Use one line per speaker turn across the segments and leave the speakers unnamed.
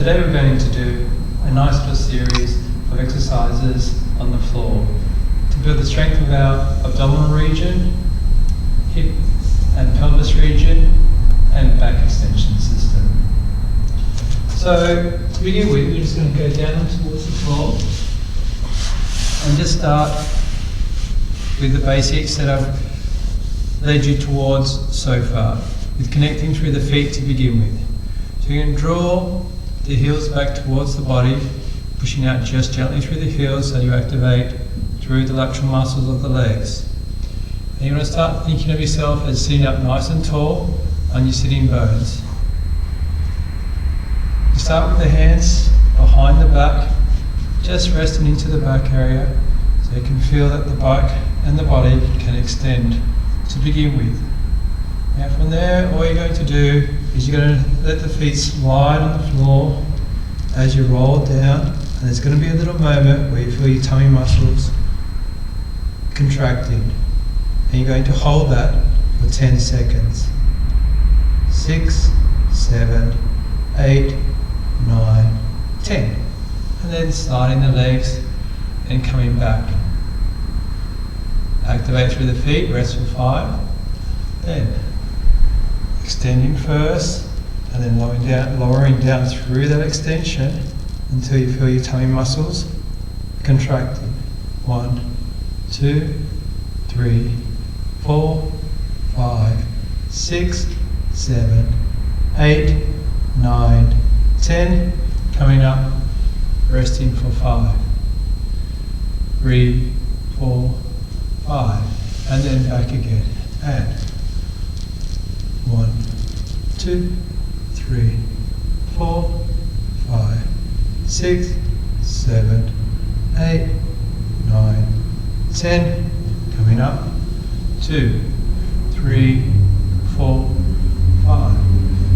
Today we're going to do a nice little series of exercises on the floor to build the strength of our abdominal region, hip and pelvis region, and back extension system. So to begin with, we're just going to go down towards the floor and just start with the basics that I've led you towards so far, with connecting through the feet to begin with. So you can draw the heels back towards the body, pushing out just gently through the heels so you activate through the lateral muscles of the legs. And you want to start thinking of yourself as sitting up nice and tall on your sitting bones. You start with the hands behind the back, just resting into the back area so you can feel that the back and the body can extend to begin with. Now from there, all you're going to do is you're going to let the feet slide on the floor as you roll down, and there's going to be a little moment where you feel your tummy muscles contracting, and you're going to hold that for 10 seconds. 6, 7, 8, 9, 10. And then sliding the legs and coming back. Activate through the feet, rest for 5. Then extending first, and then lowering down through that extension until you feel your tummy muscles contracting. 1, 2, 3, 4, 5, 6, 7, 8, 9, 10. Coming up, resting for 5, 3, 4, 5, and then back again. And 1, 2, 3, 4, 5, 6, 7, 8, 9, 10. Coming up. 2, 3, 4, 5.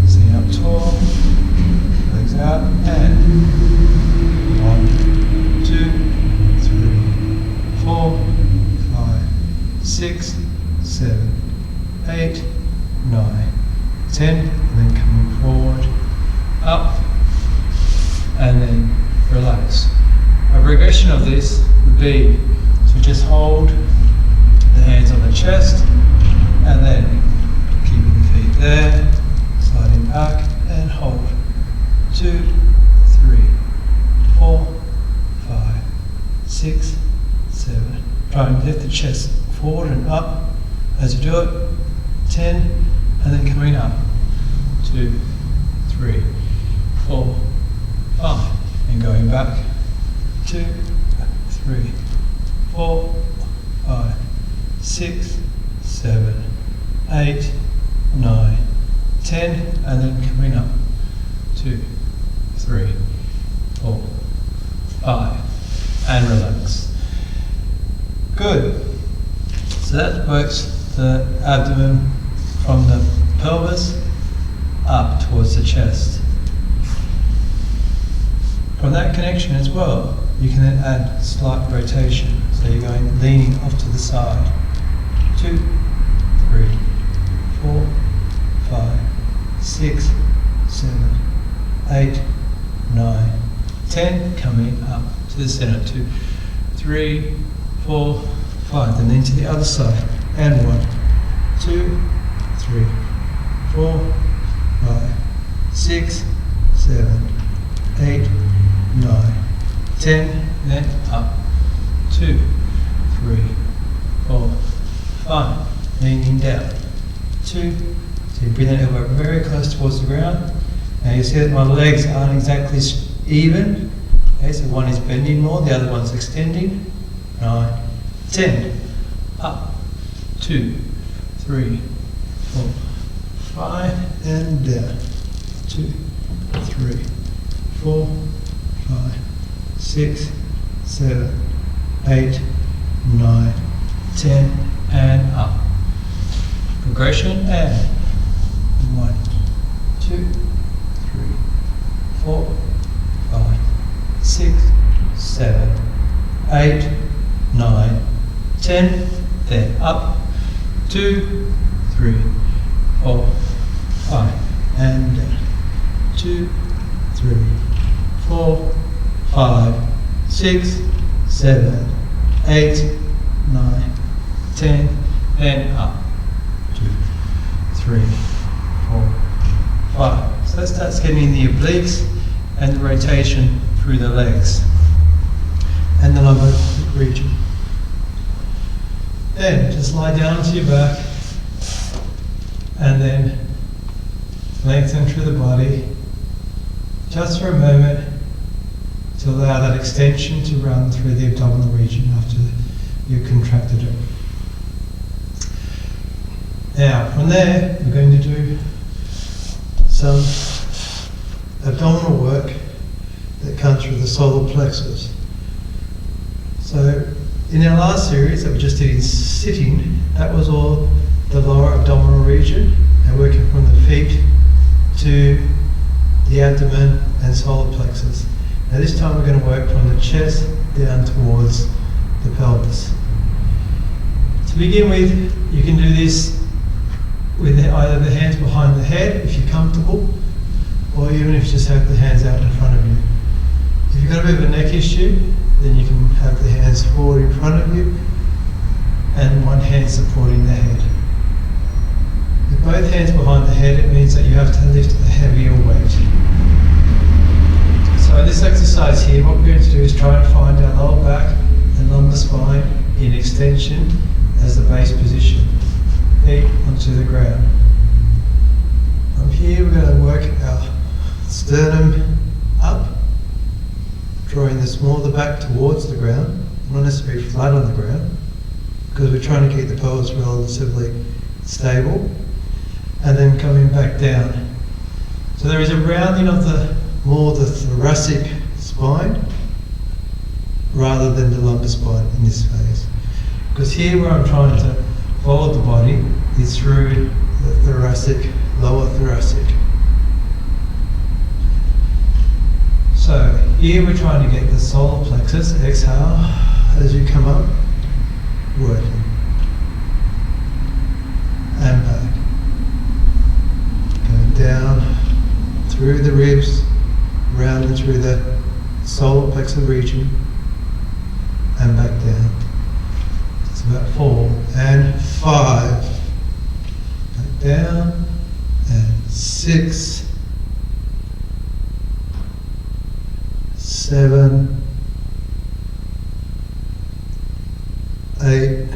Sitting up tall. Legs out. And 1, 2, 3, 4, 5, 6, 7, 8, 9, 10, and then coming forward, up, and then relax. A progression of this would be to just hold the hands on the chest, and then keeping the feet there, sliding back, and hold. 2, 3, 4, 5, 6, 7. Try and lift the chest forward and up as you do it. 10, and then coming up. 2, 3, 4, 5, and going back. 2, 3, 4, 5, 6, 7, 8, 9, 10, and then coming up. 2, 3, 4, 5, and relax. Good. So that works the abdomen from the pelvis up towards the chest. From that connection as well, you can then add slight rotation. So you're going leaning off to the side. 2, 3, 4, 5, 6, 7, 8, 9, 10. Coming up to the center. 2, 3, 4, 5. And then to the other side. And 1, 2, 3, 4, 5, 6, 7, 8, 9, 10, then up. 2, 3, 4, 5, leaning down. 2, so you bring that elbow very close towards the ground. Now you see that my legs aren't exactly even. Okay, so one is bending more, the other one's extending. 9, 10, up. 2, 3, 4, 5, and down. 2, 3, 4, 5, 6, 7, 8, 9, 10, and up. Progression, and 1, 2, 3, 4, 5, 6, 7, 8, 9, 10, then up. 2, 3, 4, 5, and down. 2, 3, 4, 5, 6, 7, 8, 9, 10, and up. 2, 3, 4, 5. So that starts getting the obliques and the rotation through the legs and the lumbar region. Then just lie down onto your back and then lengthen through the body just for a moment to allow that extension to run through the abdominal region after you've contracted it. Now from there we're going to do some abdominal work that comes through the solar plexus. So in our last series that we just did in sitting, that was all the lower abdominal region and working from the feet to the abdomen and solar plexus. Now this time we're going to work from the chest down towards the pelvis. To begin with, you can do this with either the hands behind the head if you're comfortable, or even if you just have the hands out in front of you. If you've got a bit of a neck issue, then you can have the hands forward in front of you and one hand supporting the head. With both hands behind the head, it means that you have to lift a heavier weight. So in this exercise here, what we're going to do is try and find our lower back and lumbar spine in extension as the base position. Feet onto the ground. From here, we're going to work our sternum up, drawing the small of the back towards the ground, not necessarily flat on the ground, because we're trying to keep the pelvis relatively stable, and then coming back down. So there is a rounding of the thoracic spine rather than the lumbar spine in this phase. Because here where I'm trying to fold the body is through the thoracic, lower thoracic. So here we're trying to get the solar plexus, exhale as you come up, working. And back. Going down through the ribs, round and through the solar plexus region, and back down. It's about 4 and 5. Back down, and 6, 7, 8,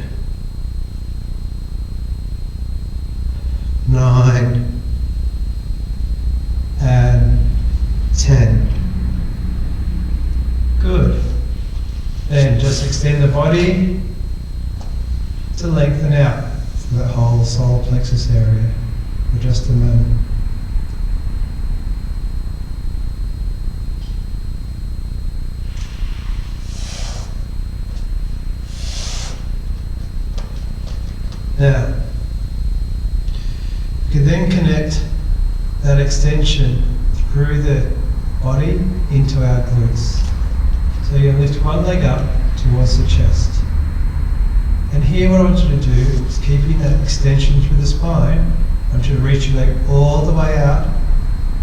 9, and 10. Good. Then just extend the body to lengthen out to that whole solar plexus area for just a moment. Now, you can then connect that extension through the body into our glutes. So you're going to lift one leg up towards the chest. And here what I want you to do is keeping that extension through the spine, I want you to reach your leg all the way out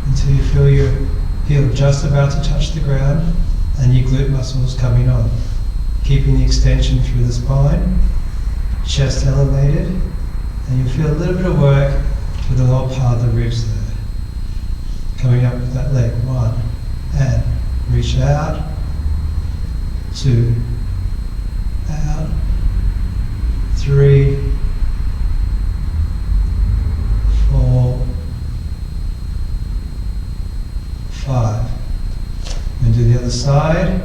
until you feel your heel just about to touch the ground and your glute muscles coming on. Keeping the extension through the spine, chest elevated, and you'll feel a little bit of work through the lower part of the ribs there. Coming up with that leg, 1, and reach out, 2, out, 3, 4, 5. And do the other side,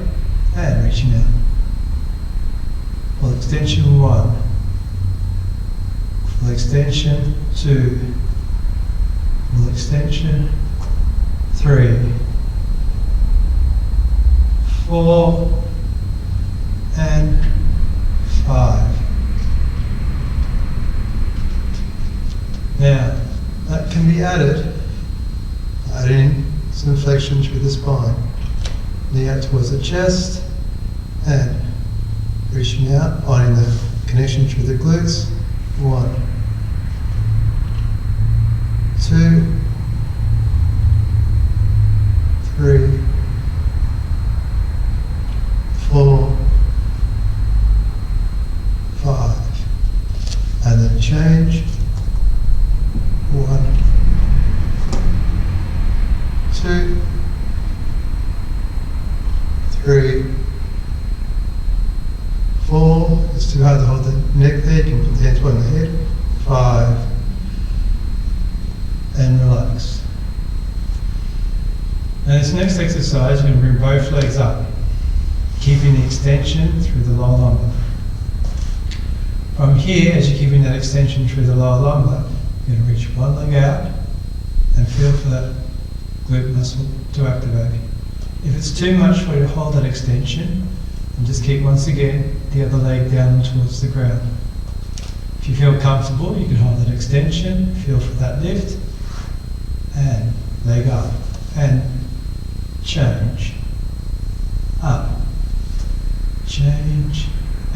and reaching out. Full extension, 1. Full extension, 2. Full extension, 3, 4, and 5. Now, that can be adding some flexion through the spine. Knee out towards the chest, and reaching out, finding the connection through the glutes. 1, 2, 3, 3, 4, it's too hard to hold the neck there, you can put the hands behind the head, 5, and relax. Now this next exercise, you're going to bring both legs up, keeping the extension through the lower lumbar. From here, as you're keeping that extension through the lower lumbar, you're going to reach one leg out and feel for that glute muscle to activate. If it's too much for you to hold that extension, then just keep once again the other leg down towards the ground. If you feel comfortable, you can hold that extension, feel for that lift, and leg up, and change, up, change,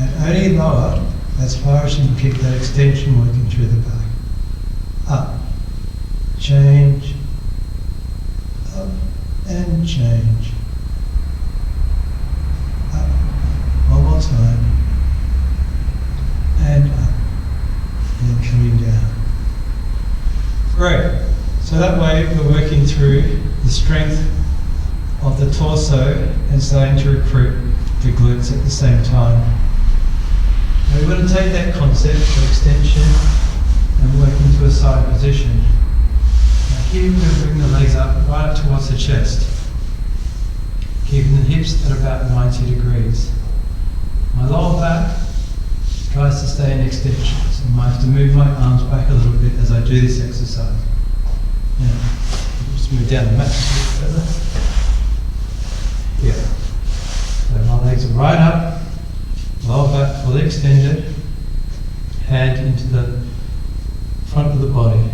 and only lower as far as you can keep that extension working through the back. Up, change, up, and change. Up, one more time, and up, and then coming down. Great. So that way we're working through the strength of the torso and starting to recruit the glutes at the same time. Now we're going to take that concept of extension and work into a side position. Now here we're going to bring the legs up right up towards the chest, keeping the hips at about 90 degrees. My lower back tries to stay in extension, so I might have to move my arms back a little bit as I do this exercise. Now, just move down the mat just a bit further. Yeah. So my legs are right up, lower back fully extended, hand into the front of the body.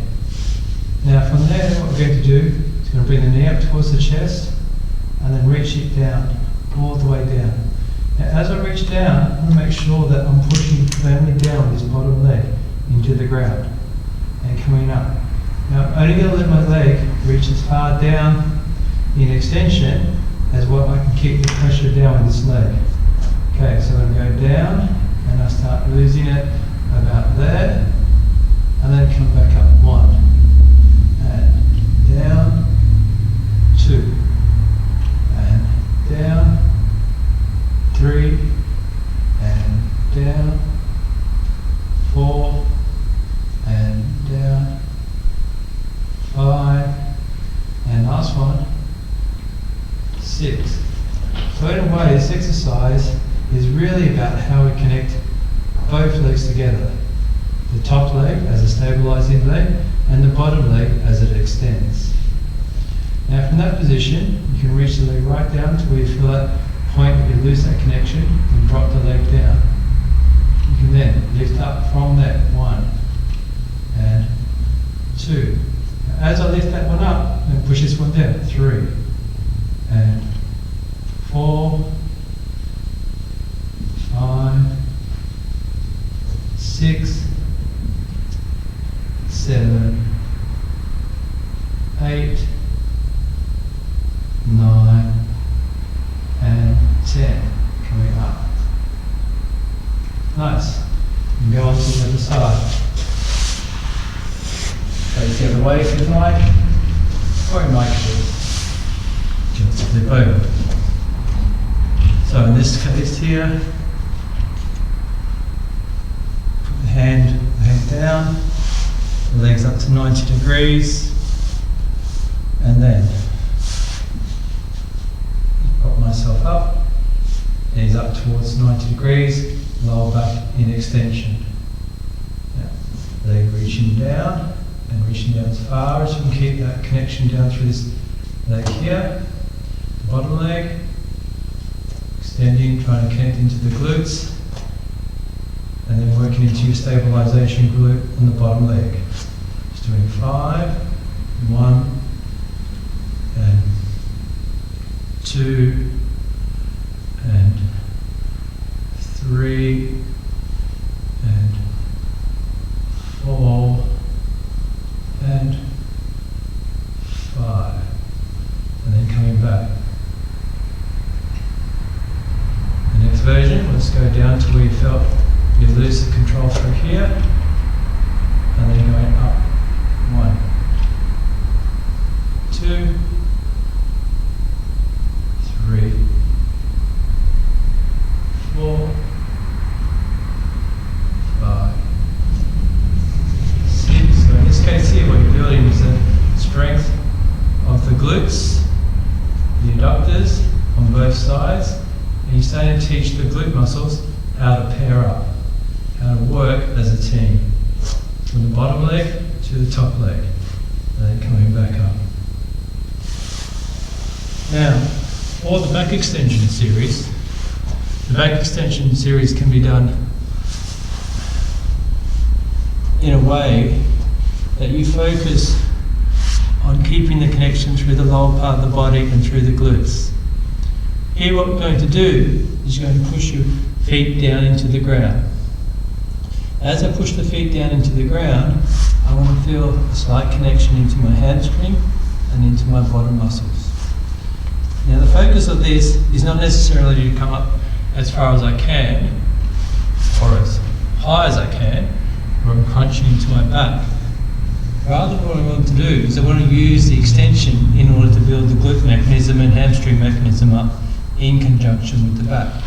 Now from there, what we're going to do is going to bring the knee up towards the chest and then reach it down, all the way down. Now as I reach down, I want to make sure that I'm pushing firmly down this bottom leg into the ground and coming up. Now I'm only going to let my leg reach as far down in extension as what I can keep the pressure down with this leg. Okay, so I'm going to go down and I start losing it about there and then come back up. 1 and down, 2 and down, 3 and down, 4 and down, 5 and last one, 6. So in a way this exercise is really about how we connect both legs together. The top leg as a stabilizing leg and the bottom leg as it extends. Now from that position you can reach the leg right down to where you feel that point that you lose that connection and drop the leg down. You can then lift up from that 1 and 2. Now, as I lift that one up, and push this one down, 3 and 4, 5, 6, 7, 8, 9, and 10. Coming up. Nice. You can go on to the other side. Face the other way if you'd like, or in my case, just flip over. So in this case here, put the hand down, the legs up to 90 degrees, and then prop myself up, knees up towards 90 degrees, lower back in extension. Now, leg reaching down, and reaching down as far as you can keep that connection down through this leg here, the bottom leg, extending, trying to connect into the glutes, and then working into your stabilization glute on the bottom leg. Just doing 5, 1, and 2, and 3, and 4, and 5, and then coming back. The next version, let's go down to where you felt you lose the control through here, and then going up. 1, 2, 3, abductors on both sides, and you're starting to teach the glute muscles how to pair up, how to work as a team. From the bottom leg to the top leg, and then coming back up. Now, for the back extension series, the back extension series can be done in a way that you focus on keeping the connection through the lower part of the body and through the glutes. Here what we're going to do is you're going to push your feet down into the ground. As I push the feet down into the ground, I want to feel a slight connection into my hamstring and into my bottom muscles. Now the focus of this is not necessarily to come up as far as I can, or as high as I can, where I'm crunching into my back. Rather, what I want to do is I want to use the extension in order to build the glute mechanism and hamstring mechanism up in conjunction with the back.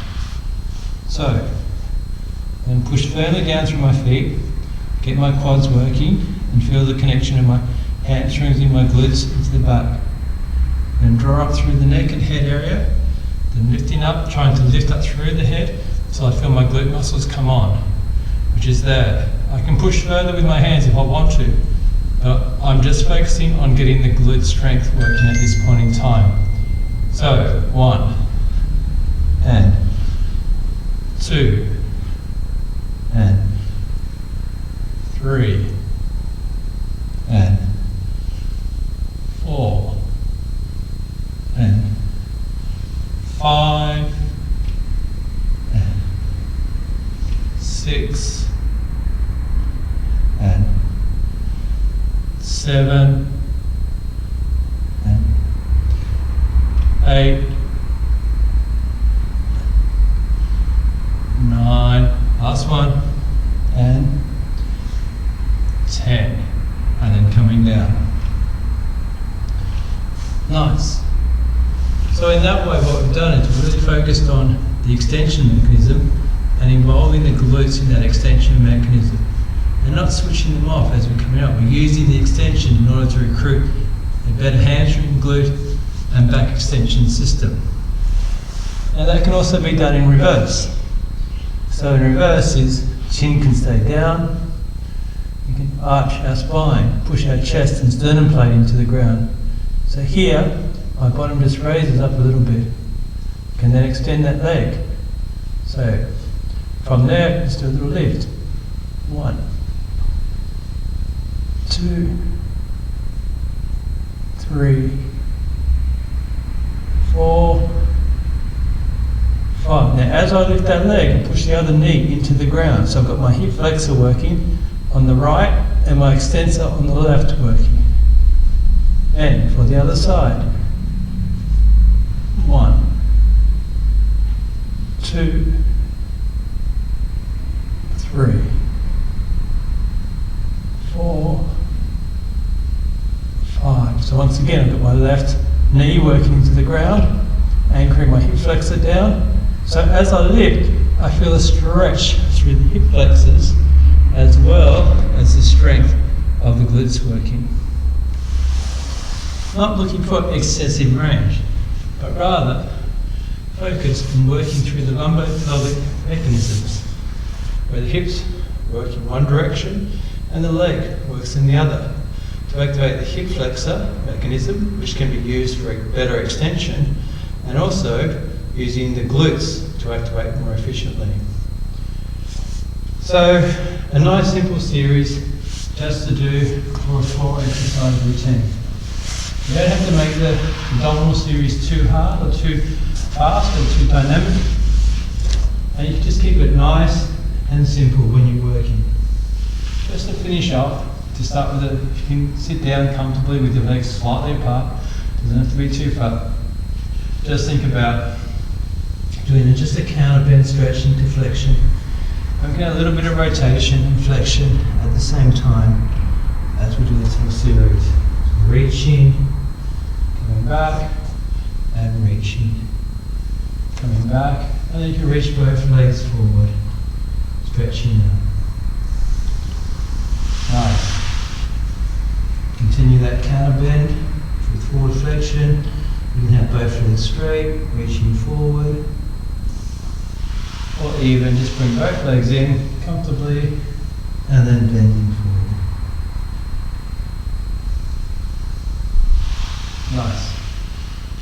So, and push firmly down through my feet, get my quads working, and feel the connection of my hamstrings and my glutes into the back. Then draw up through the neck and head area, then lifting up, trying to lift up through the head until I feel my glute muscles come on, which is there. I can push further with my hands if I want to, but I'm just focusing on getting the glute strength working at this point in time. So, 1, and 2, and 3, and 4, and 5, and 6, and 7, and 8, 9, last one, and 10, and then coming down. Nice. So in that way what we've done is really focused on the extension mechanism and involving the glutes in that extension mechanism and not switching them off as we're coming up. We're using the extension in order to recruit a better hamstring, glute and back extension system. Now that can also be done in reverse. So in reverse is chin can stay down, you can arch our spine, push our chest and sternum plate into the ground. So here, my bottom just raises up a little bit. Can then extend that leg. So from there, let's do a little lift. 1, 2, 3, 4, 5. Now as I lift that leg, I push the other knee into the ground. So I've got my hip flexor working on the right and my extensor on the left working. And for the other side. 1, 2, 3, 4, 5. So once again, I've got my left knee working into the ground, anchoring my hip flexor down. So as I lift, I feel a stretch through the hip flexors as well as the strength of the glutes working. Not looking for excessive range, but rather focus on working through the lumbopelvic mechanisms, where the hips work in one direction and the leg works in the other, to activate the hip flexor mechanism, which can be used for a better extension, and also using the glutes to activate more efficiently. So a nice simple series just to do for a 4 exercise routine. You don't have to make the abdominal series too hard or too fast or too dynamic, and you can just keep it nice and simple when you're working. Just to finish off, to start with, if you can sit down comfortably with your legs slightly apart, doesn't have to be too far. Just think about doing just a counter bend stretching to flexion. I'm getting a little bit of rotation and flexion at the same time as we do this whole series. So reaching, coming back, and reaching, coming back, and then you can reach both legs forward, stretching out. Nice. Continue that counter bend with forward flexion
You can have both legs straight, reaching forward.
Or even just bring both legs in comfortably.
And then bending forward.
Nice.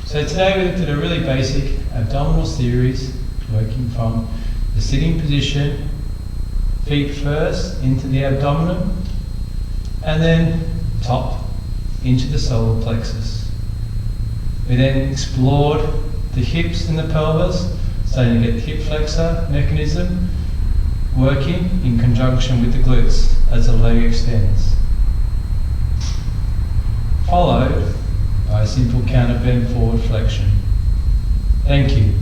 So today we looked at a really basic abdominal series, working from the sitting position, feet first into the abdomen, and then top into the solar plexus. We then explored the hips and the pelvis, starting to get the hip flexor mechanism working in conjunction with the glutes as the leg extends. Followed by a simple counter bend forward flexion. Thank you.